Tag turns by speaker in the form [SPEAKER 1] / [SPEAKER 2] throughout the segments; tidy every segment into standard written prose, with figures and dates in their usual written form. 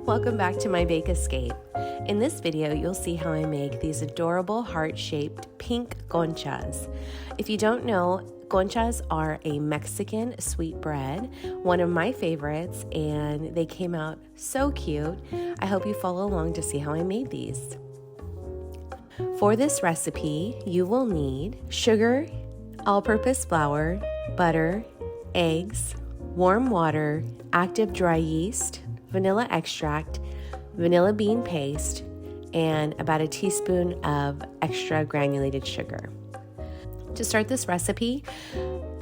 [SPEAKER 1] welcome back to my Bake Escape. In this video, you'll see how I make these adorable heart-shaped pink conchas. If you don't know, conchas are a Mexican sweet bread, one of my favorites, and they came out so cute. I hope you follow along to see how I made these. For this recipe, you will need sugar, all-purpose flour, butter, eggs, warm water, active dry yeast, vanilla extract, vanilla bean paste, and about a teaspoon of extra granulated sugar. To start this recipe,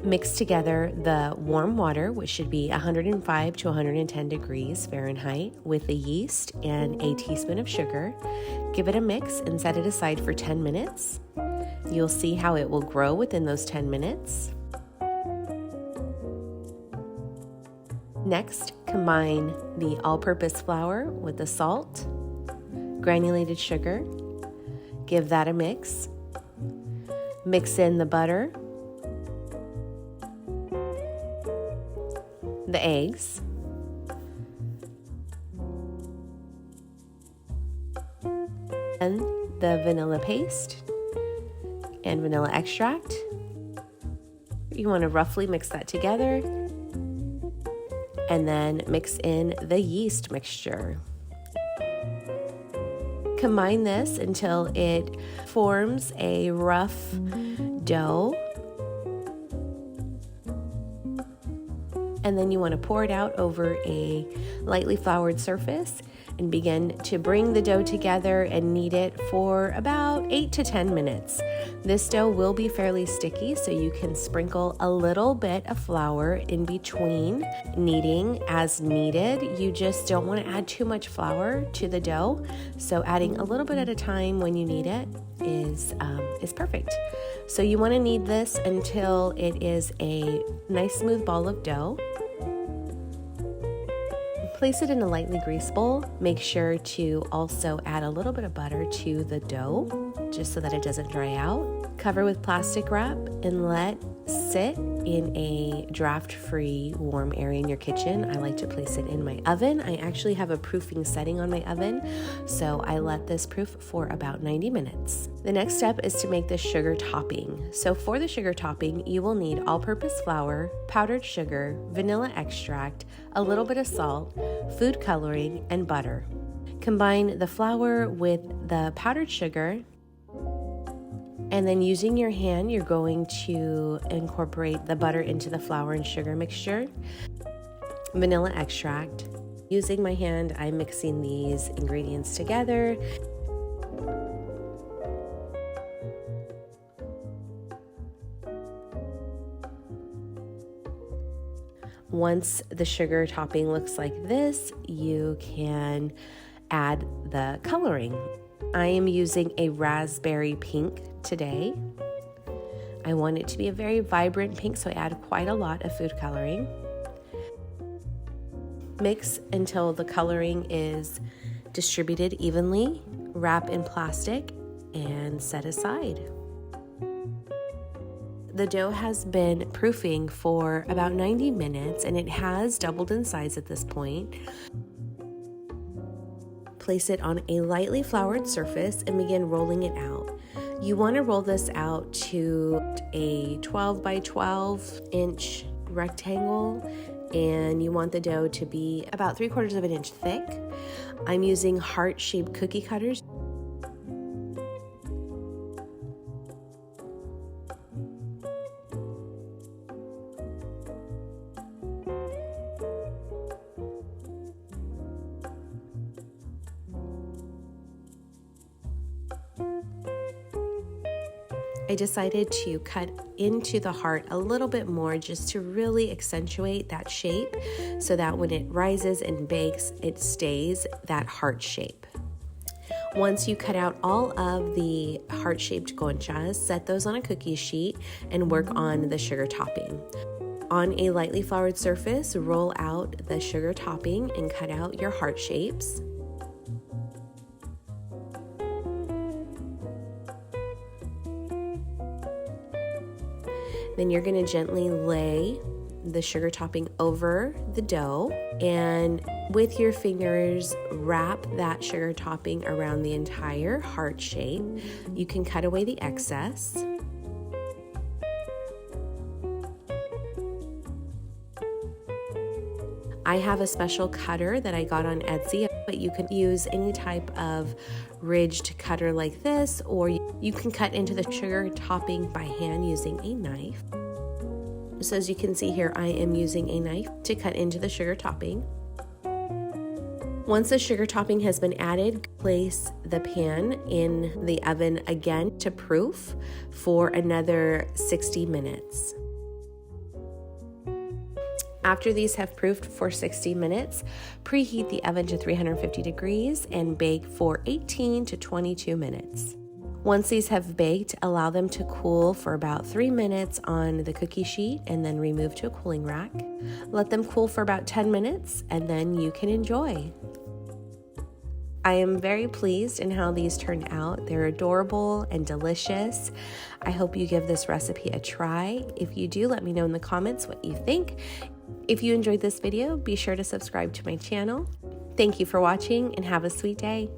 [SPEAKER 1] mix together the warm water, which should be 105 to 110 degrees Fahrenheit, with the yeast and a teaspoon of sugar. Give it a mix and set it aside for 10 minutes. You'll see how it will grow within those 10 minutes. Next, combine the all-purpose flour with the salt, granulated sugar. Give that a mix. Mix in the butter, the eggs, and the vanilla paste and vanilla extract. You want to roughly mix that together and then mix in the yeast mixture. Combine this until it forms a rough dough. And then you want to pour it out over a lightly floured surface and begin to bring the dough together and knead it for about 8 to 10 minutes. This dough will be fairly sticky, so you can sprinkle a little bit of flour in between kneading as needed. You just don't want to add too much flour to the dough, so adding a little bit at a time when you need it is perfect. So you want to knead this until it is a nice smooth ball of dough. Place it in a lightly greased bowl. Make sure to also add a little bit of butter to the dough, just so that it doesn't dry out. Cover with plastic wrap and let sit in a draft-free warm area in your kitchen. I like to place it in my oven. I actually have a proofing setting on my oven, so I let this proof for about 90 minutes. The next step is to make the sugar topping. So for the sugar topping, you will need all-purpose flour, powdered sugar, vanilla extract, a little bit of salt, food coloring, and butter. Combine the flour with the powdered sugar, and then using your hand, you're going to incorporate the butter into the flour and sugar mixture. Vanilla extract. Using my hand, I'm mixing these ingredients together. Once the sugar topping looks like this, you can add the coloring. I am using a raspberry pink today. I want it to be a very vibrant pink, so I add quite a lot of food coloring. Mix until the coloring is distributed evenly. Wrap in plastic and set aside. The dough has been proofing for about 90 minutes and it has doubled in size at this point. Place it on a lightly floured surface and begin rolling it out. You want to roll this out to a 12 by 12 inch rectangle, and you want the dough to be about 3/4 of an inch thick. I'm using heart-shaped cookie cutters. I decided to cut into the heart a little bit more just to really accentuate that shape so that when it rises and bakes, it stays that heart shape. Once you cut out all of the heart-shaped conchas, set those on a cookie sheet and work on the sugar topping. On a lightly floured surface, roll out the sugar topping and cut out your heart shapes. Then you're going to gently lay the sugar topping over the dough, and with your fingers, wrap that sugar topping around the entire heart shape. You can cut away the excess. I have a special cutter that I got on Etsy, but you can use any type of ridged cutter like this, or you can cut into the sugar topping by hand using a knife. So as you can see here, I am using a knife to cut into the sugar topping. Once the sugar topping has been added, place the pan in the oven again to proof for another 60 minutes. After these have proofed for 60 minutes, preheat the oven to 350 degrees and bake for 18 to 22 minutes. Once these have baked, allow them to cool for about 3 minutes on the cookie sheet and then remove to a cooling rack. Let them cool for about 10 minutes and then you can enjoy. I am very pleased in how these turned out. They're adorable and delicious. I hope you give this recipe a try. If you do, let me know in the comments what you think. If you enjoyed this video, be sure to subscribe to my channel. Thank you for watching and have a sweet day.